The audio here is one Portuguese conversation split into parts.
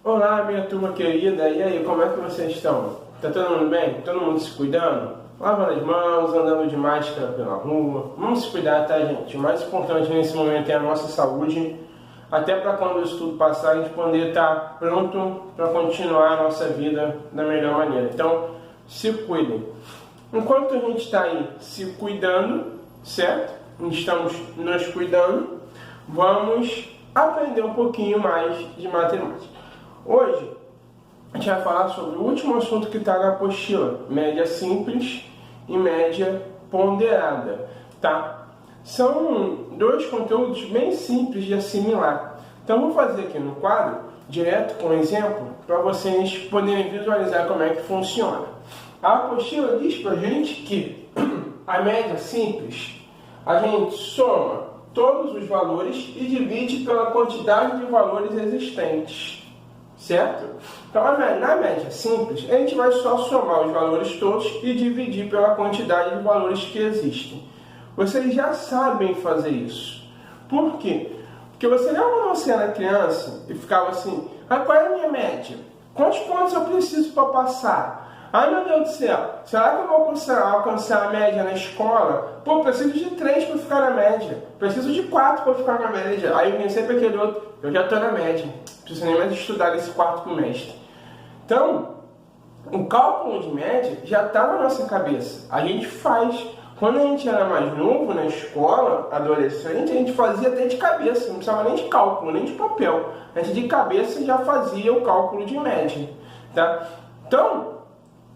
Olá, minha turma querida, e aí, como é que vocês estão? Tá todo mundo bem? Todo mundo se cuidando? Lavando as mãos, andando de máscara pela rua. Vamos se cuidar, tá, gente? O mais importante nesse momento é a nossa saúde, até para quando isso tudo passar, a gente poder estar pronto para continuar a nossa vida da melhor maneira. Então, se cuidem. Enquanto a gente está aí se cuidando, certo? Estamos nos cuidando, vamos aprender um pouquinho mais de matemática. Hoje a gente vai falar sobre o último assunto que está na apostila, média simples e média ponderada, tá? São dois conteúdos bem simples de assimilar. Então vou fazer aqui no quadro, direto com um exemplo, para vocês poderem visualizar como é que funciona. A apostila diz para a gente que a média simples, a gente soma todos os valores e divide pela quantidade de valores existentes. Certo? Então, na média simples, a gente vai só somar os valores todos e dividir pela quantidade de valores que existem. Vocês já sabem fazer isso. Por quê? Porque você lembra quando você era criança e ficava assim, qual é a minha média? Quantos pontos eu preciso para passar? Ai, meu Deus do céu, será que eu vou alcançar a média na escola? Pô, preciso de 3 para ficar na média. Preciso de 4 para ficar na média. Aí vem sempre aquele outro, eu já estou na média. Não preciso nem mais estudar esse quarto trimestre. Então, o cálculo de média já está na nossa cabeça. A gente faz. Quando a gente era mais novo, na escola, adolescente, a gente fazia até de cabeça. Não precisava nem de cálculo, nem de papel. A gente de cabeça já fazia o cálculo de média. Tá? Então,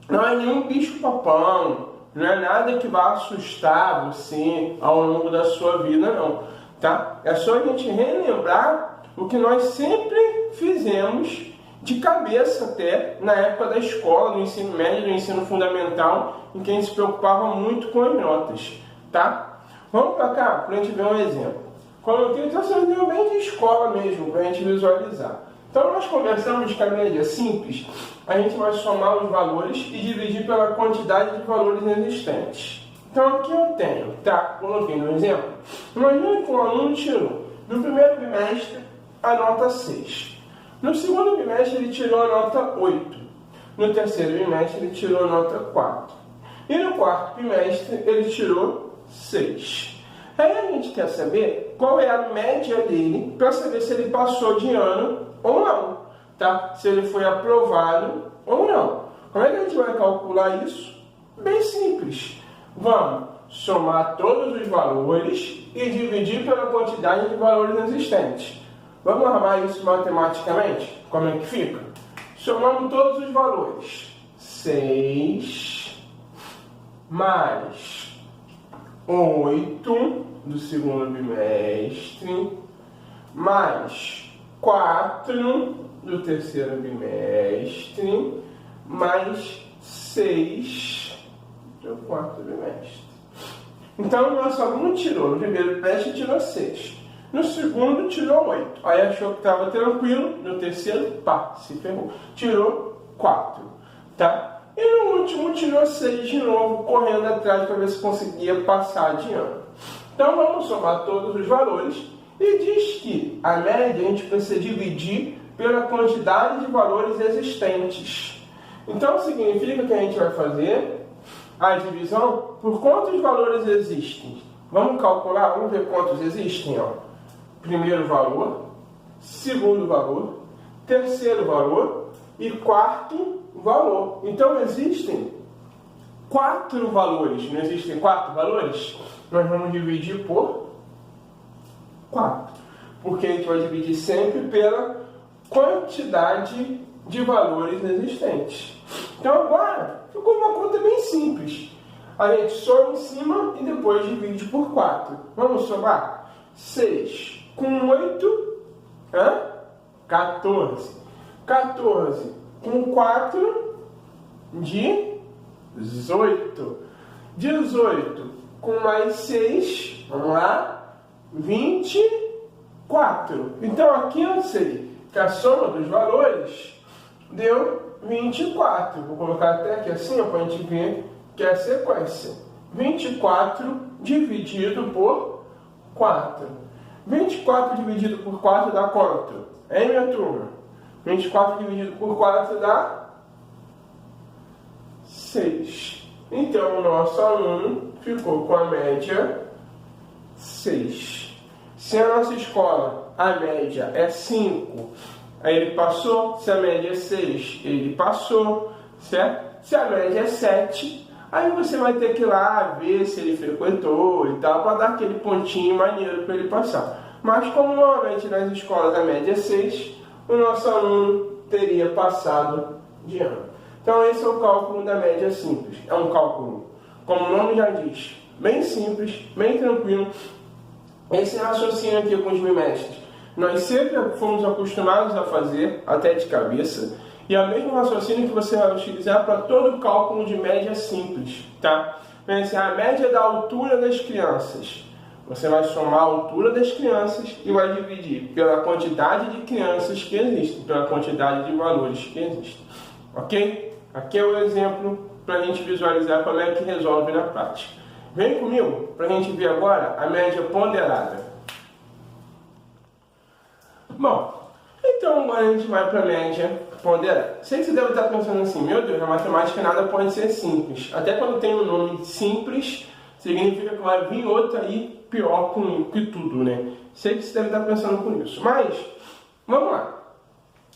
não é nenhum bicho-papão, não é nada que vá assustar você ao longo da sua vida, não, tá? É só a gente relembrar o que nós sempre fizemos de cabeça até na época da escola, do ensino médio, do ensino fundamental, em que a gente se preocupava muito com as notas, tá? Vamos para cá para a gente ver um exemplo. Coloquei então um exemplo bem de escola mesmo, para a gente visualizar. Então, nós conversamos que a média simples, a gente vai somar os valores e dividir pela quantidade de valores existentes. Então, aqui eu tenho, tá? Coloquei no exemplo. Imagina que um aluno tirou, no primeiro bimestre, a nota 6. No segundo bimestre, ele tirou a nota 8. No terceiro bimestre, ele tirou a nota 4. E no quarto bimestre, ele tirou 6. Aí a gente quer saber qual é a média dele para saber se ele passou de ano ou não, tá? Se ele foi aprovado ou não. Como é que a gente vai calcular isso? Bem simples. Vamos somar todos os valores e dividir pela quantidade de valores existentes. Vamos armar isso matematicamente? Como é que fica? Somando todos os valores. 6 mais 8 do segundo bimestre, mais 4 do terceiro bimestre, mais 6 do quarto bimestre. Então, o nosso aluno tirou, no primeiro bimestre tirou 6. No segundo, tirou 8. Aí achou que estava tranquilo. No terceiro, pá, se ferrou. Tirou 4, tá? E no último tirou 6 de novo, correndo atrás para ver se conseguia passar de ano. Então vamos somar todos os valores e diz que a média a gente precisa dividir pela quantidade de valores existentes. Então significa que a gente vai fazer a divisão por quantos valores existem. Vamos calcular, vamos ver quantos existem. Ó. Primeiro valor, segundo valor, terceiro valor e quarto valor. Então existem 4 valores. Não existem 4 valores? Nós vamos dividir por 4. Porque a gente vai dividir sempre pela quantidade de valores existentes. Então agora ficou uma conta bem simples. A gente soma em cima e depois divide por 4. Vamos somar? 6 com 8, 14. 14 com 4, 18. 18 com mais 6, vamos lá, 24. Então aqui eu sei que a soma dos valores deu 24. Vou colocar até aqui assim para a gente ver que é a sequência. 24 dividido por 4. 24 dividido por 4 dá quanto? Hein, minha turma? 24 dividido por 4 dá 6. Então, o nosso aluno ficou com a média 6. Se a nossa escola, a média é 5, aí ele passou. Se a média é 6, ele passou, certo? Se a média é 7, aí você vai ter que ir lá ver se ele frequentou e tal, para dar aquele pontinho maneiro para ele passar. Mas como normalmente nas escolas a média é 6, o nosso aluno teria passado de ano. Então esse é o cálculo da média simples. É um cálculo, como o nome já diz, bem simples, bem tranquilo. Esse raciocínio aqui com os bimestres, nós sempre fomos acostumados a fazer, até de cabeça, e é o mesmo raciocínio que você vai utilizar para todo cálculo de média simples, tá? Pense, a média da altura das crianças. Você vai somar a altura das crianças e vai dividir pela quantidade de crianças que existem, pela quantidade de valores que existem. Ok? Aqui é o exemplo para a gente visualizar como é que resolve na prática. Vem comigo para a gente ver agora a média ponderada. Bom, então agora a gente vai para a média ponderada. Sei que você deve estar pensando assim, meu Deus, na matemática nada pode ser simples. Até quando tem um nome simples, significa que vai vir outro aí pior que tudo, né? Sei que você deve estar pensando com isso. Mas, vamos lá.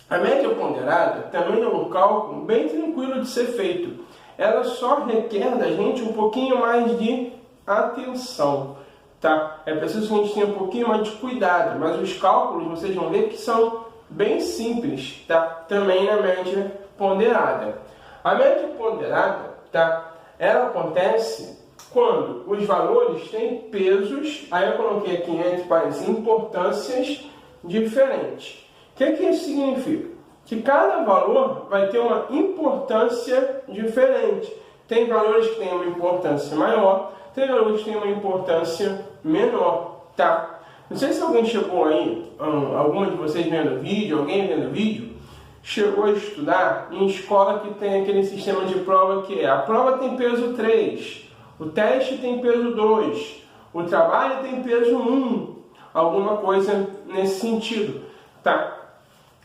A média ponderada também é um cálculo bem tranquilo de ser feito. Ela só requer da gente um pouquinho mais de atenção, tá? É preciso que a gente tenha um pouquinho mais de cuidado, mas os cálculos vocês vão ver que são bem simples, tá? Também na média ponderada. A média ponderada, tá? Ela acontece quando os valores têm pesos, aí eu coloquei aqui entre parênteses, importâncias diferentes. O que isso significa? Que cada valor vai ter uma importância diferente. Tem valores que têm uma importância maior, tem valores que têm uma importância menor, tá? Não sei se alguém chegou aí, alguma de vocês vendo vídeo, alguém vendo vídeo, chegou a estudar em escola que tem aquele sistema de prova que é: a prova tem peso 3, o teste tem peso 2, o trabalho tem peso 1, alguma coisa nesse sentido, tá?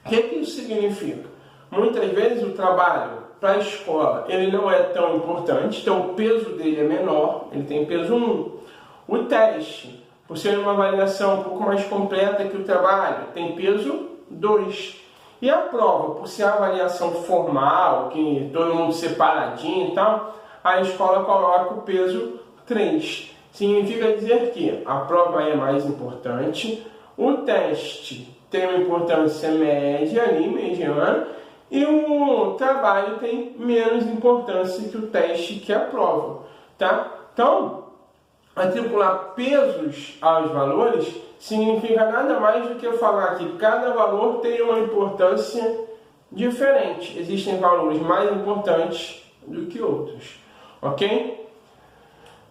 O que isso significa? Muitas vezes o trabalho para a escola ele não é tão importante, então o peso dele é menor, ele tem peso 1. O teste, por ser uma avaliação um pouco mais completa que o trabalho, tem peso 2. E a prova, por ser a avaliação formal, que todo mundo separadinho e tal, a escola coloca o peso 3. Significa dizer que a prova é mais importante, o teste tem uma importância média ali, mediana, e o trabalho tem menos importância que o teste, que a prova, tá? Então, atribular pesos aos valores significa nada mais do que falar que cada valor tem uma importância diferente. Existem valores mais importantes do que outros, ok?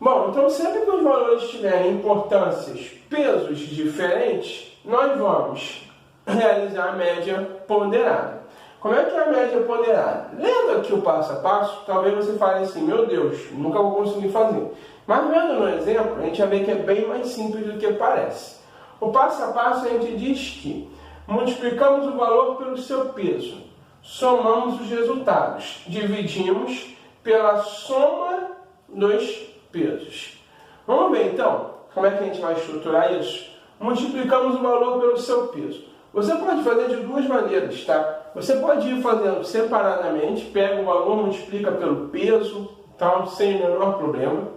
Bom, então sempre que os valores tiverem importâncias, pesos diferentes, nós vamos realizar a média ponderada. Como é que é a média ponderada? Lendo aqui o passo a passo, talvez você fale assim, meu Deus, nunca vou conseguir fazer. Mas vendo no exemplo, a gente vai ver que é bem mais simples do que parece. O passo a passo a gente diz que multiplicamos o valor pelo seu peso, somamos os resultados, dividimos pela soma dos pesos. Vamos ver então como é que a gente vai estruturar isso? Multiplicamos o valor pelo seu peso. Você pode fazer de duas maneiras, tá? Você pode ir fazendo separadamente, pega o valor, multiplica pelo peso, tá? Sem o menor problema,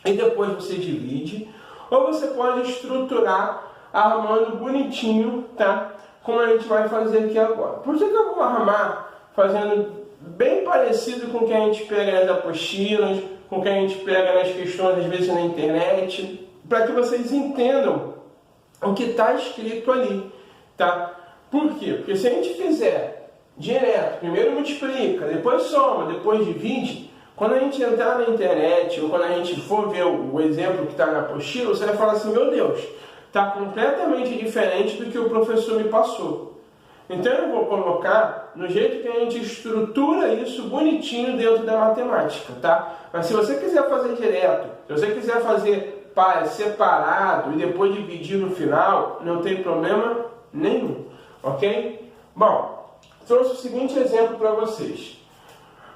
e depois você divide. Ou você pode estruturar armando bonitinho, tá? Como a gente vai fazer aqui agora. Por que eu vou armar fazendo bem parecido com o que a gente pega nas apostilas, com o que a gente pega nas questões, às vezes, na internet, para que vocês entendam o que está escrito ali, tá? Por quê? Porque se a gente fizer direto, primeiro multiplica, depois soma, depois divide, quando a gente entrar na internet ou quando a gente for ver o exemplo que está na apostila, você vai falar assim, meu Deus, está completamente diferente do que o professor me passou. Então eu vou colocar no jeito que a gente estrutura isso bonitinho dentro da matemática, tá? Mas se você quiser fazer direto, se você quiser fazer separado e depois dividir no final, não tem problema nenhum, ok? Bom, Trouxe o seguinte exemplo para vocês.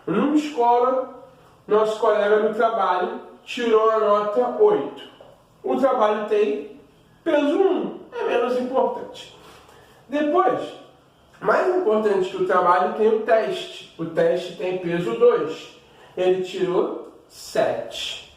Numa escola, nosso colega do trabalho tirou a nota 8. O trabalho tem peso 1, é menos importante. Depois, mais importante que o trabalho, tem o teste. O teste tem peso 2. Ele tirou 7.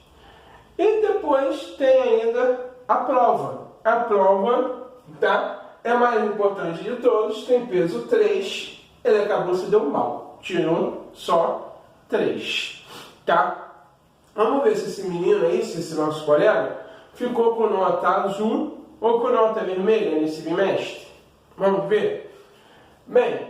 E depois tem ainda a prova. A prova, tá, é a mais importante de todos, tem peso 3. Ele acabou se deu mal. Tirou só 3. Tá? Vamos ver se esse menino aí, se esse nosso colega, ficou com nota azul ou com nota vermelha nesse bimestre. Vamos ver? Bem,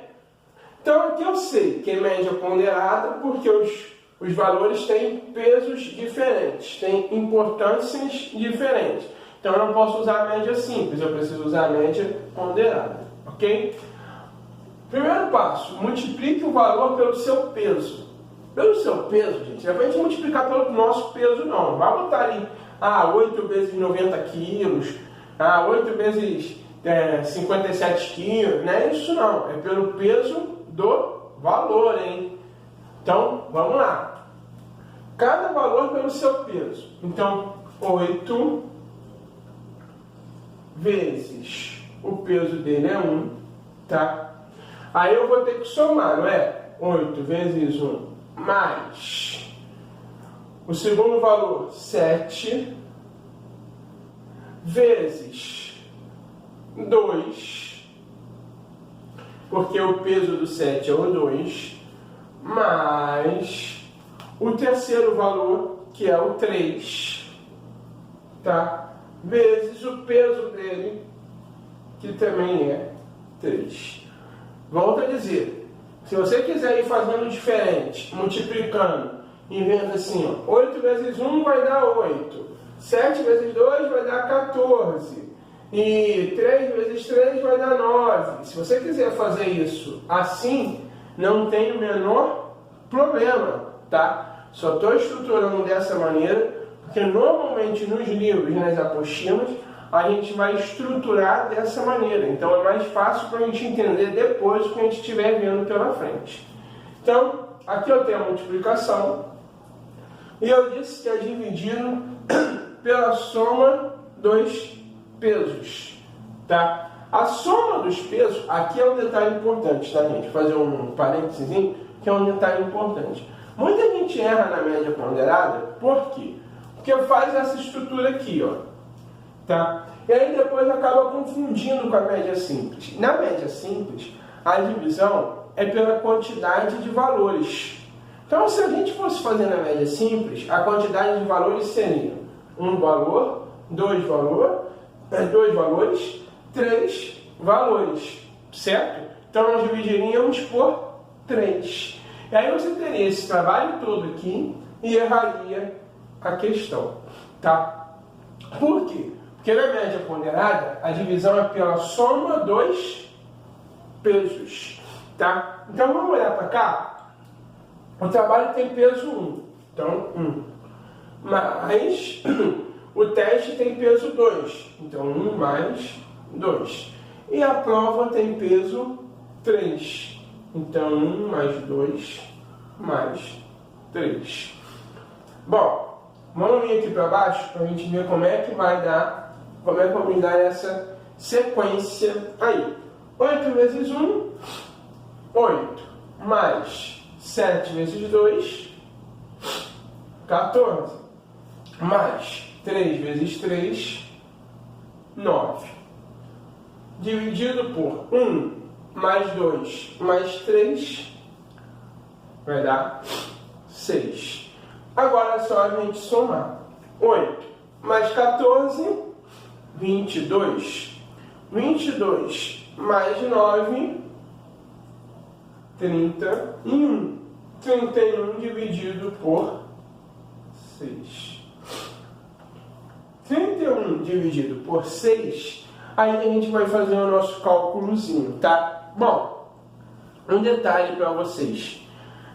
então aqui eu sei que é média ponderada porque os valores têm pesos diferentes, têm importâncias diferentes. Então eu não posso usar a média simples, eu preciso usar a média ponderada, ok? Primeiro passo, multiplique o valor pelo seu peso. Pelo seu peso, gente, não é para a gente multiplicar pelo nosso peso, não. Vai botar ali, 8 vezes 90 quilos, 8 vezes 57 quilos, não é isso não. É pelo peso do valor, hein? Então, vamos lá. Cada valor pelo seu peso. Então, 8 vezes o peso dele é 1, tá? Aí eu vou ter que somar, não é? 8 vezes 1 mais o segundo valor, 7, vezes 2, porque o peso do 7 é o 2, mais o terceiro valor, que é o 3, tá? Vezes o peso dele, que também é 3. Volto a dizer, se você quiser ir fazendo diferente, multiplicando, e vendo assim, 8 vezes 1 vai dar 8, 7 vezes 2 vai dar 14, e 3 vezes 3 vai dar 9. Se você quiser fazer isso assim, não tem o menor problema, tá? Só estou estruturando dessa maneira, porque normalmente nos livros, nas apostilas, a gente vai estruturar dessa maneira. Então é mais fácil para a gente entender depois o que a gente estiver vendo pela frente. Então, aqui eu tenho a multiplicação. E eu disse que é dividido pela soma dos pesos. Tá? A soma dos pesos, aqui é um detalhe importante, tá, gente? Vou fazer um parênteses, que é um detalhe importante. Muita gente erra na média ponderada, por quê? Porque faz essa estrutura aqui, ó. Tá? E aí depois acaba confundindo com a média simples. Na média simples, a divisão é pela quantidade de valores. Então, se a gente fosse fazer na média simples, a quantidade de valores seria um valor, dois valores, 3 valores, certo? Então, nós dividiríamos por 3. E aí você teria esse trabalho todo aqui e erraria a questão, tá? Por quê? Porque na média ponderada, a divisão é pela soma dos pesos, tá? Então, vamos olhar para cá. O trabalho tem peso 1, então 1. Mas o teste tem peso 2, então 1 mais 2. E a prova tem peso 3, então 1 mais 2 mais 3. Bom, vamos vir aqui para baixo para a gente ver como é que vai dar, como é que vamos dar essa sequência aí. 8 vezes 1, 8, mais 7 vezes 2, 14, mais 3 vezes 3, 9. Dividido por 1 mais 2 mais 3, vai dar 6. Agora é só a gente somar. 8 mais 14, 22. 22 mais 9, 31. 31 dividido por 6. 31 dividido por 6, aí a gente vai fazer o nosso cálculozinho, tá? Bom, um detalhe para vocês.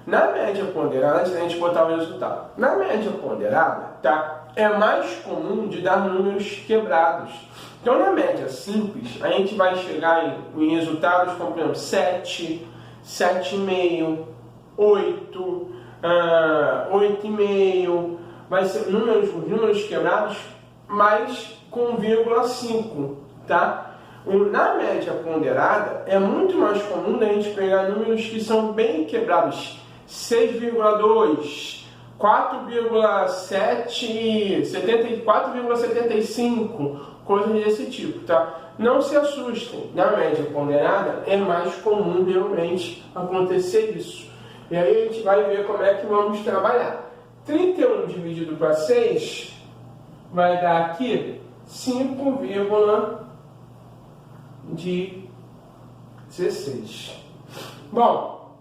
Na média ponderada, antes da gente botar o resultado, na média ponderada, tá? É mais comum de dar números quebrados. Então, na média simples, a gente vai chegar em resultados como, por exemplo, 7, 7,5, 8, 8,5, vai ser números quebrados, mas com 0,5, tá? Na média ponderada, é muito mais comum a gente pegar números que são bem quebrados, 6,2, 4,7, 4,75, coisas desse tipo, tá? Não se assustem, na média ponderada é mais comum realmente acontecer isso. E aí a gente vai ver como é que vamos trabalhar. 31 dividido para 6 vai dar aqui 5,16. Bom,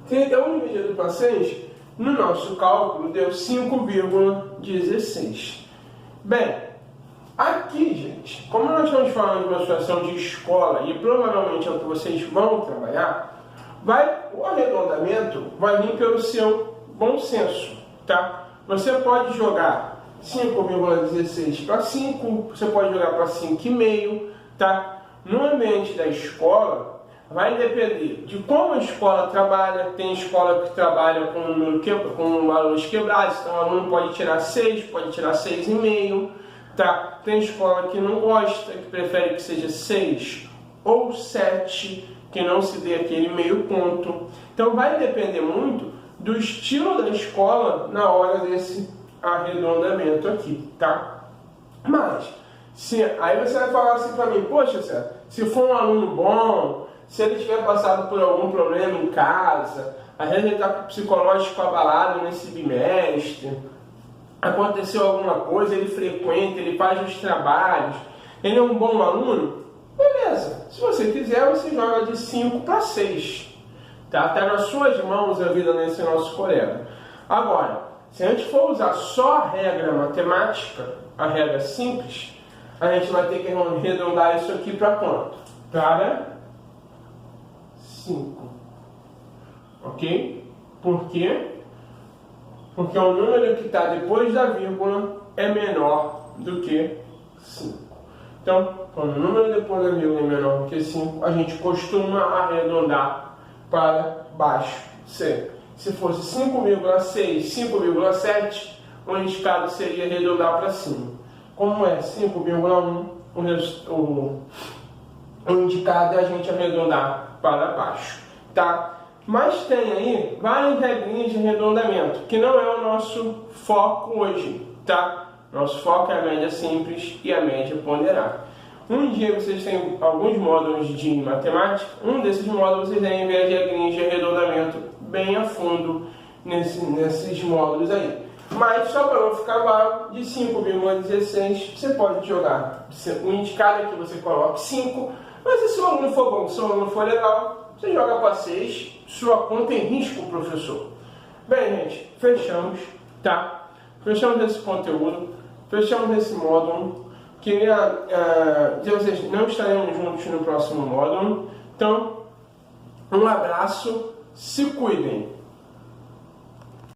31 dividido para 6, no nosso cálculo, deu 5,16. Bem, aqui, gente, como nós estamos falando de uma situação de escola, e provavelmente é o que vocês vão trabalhar, o arredondamento vai vir pelo seu bom senso, tá? Você pode jogar 5,16 para 5, você pode jogar para 5,5, tá? No ambiente da escola, vai depender de como a escola trabalha. Tem escola que trabalha com valores quebrados, então o aluno pode tirar 6, pode tirar 6,5, tá? Tem escola que não gosta, que prefere que seja 6 ou 7, que não se dê aquele meio ponto. Então vai depender muito do estilo da escola na hora desse arredondamento aqui, tá? Mas, aí você vai falar assim para mim, poxa, César, se for um aluno bom, se ele tiver passado por algum problema em casa, às vezes ele está com o psicológico abalado nesse bimestre, aconteceu alguma coisa, ele frequenta, ele faz os trabalhos, ele é um bom aluno, beleza. Se você quiser, você joga de 5 para 6. Tá? Tá nas suas mãos a vida nesse nosso colega. Agora, se a gente for usar só a regra matemática, a regra simples, a gente vai ter que arredondar isso aqui para quanto? Para 5. Ok? Por quê? Porque o número que está depois da vírgula é menor do que 5. Então, quando o número depois da vírgula é menor do que 5, a gente costuma arredondar para baixo sempre. Se fosse 5,6, 5,7, o indicado seria arredondar para cima. Como é 5,1, o indicado é a gente arredondar para baixo, tá? Mas tem aí várias regrinhas de arredondamento, que não é o nosso foco hoje, tá? Nosso foco é a média simples e a média ponderada. Um dia vocês têm alguns módulos de matemática, um desses módulos vocês devem ver as regrinhas de arredondamento bem a fundo nesses módulos aí. Mas só para não ficar vago, de 5,16 você pode jogar. O indicado é que você coloque 5, mas se o aluno for bom, se o aluno for legal, você joga para 6, sua conta em risco, professor. Bem, gente, fechamos, tá? Fechamos esse conteúdo, fechamos esse módulo. Queria dizer a vocês, não estaremos juntos no próximo módulo. Então, um abraço, se cuidem.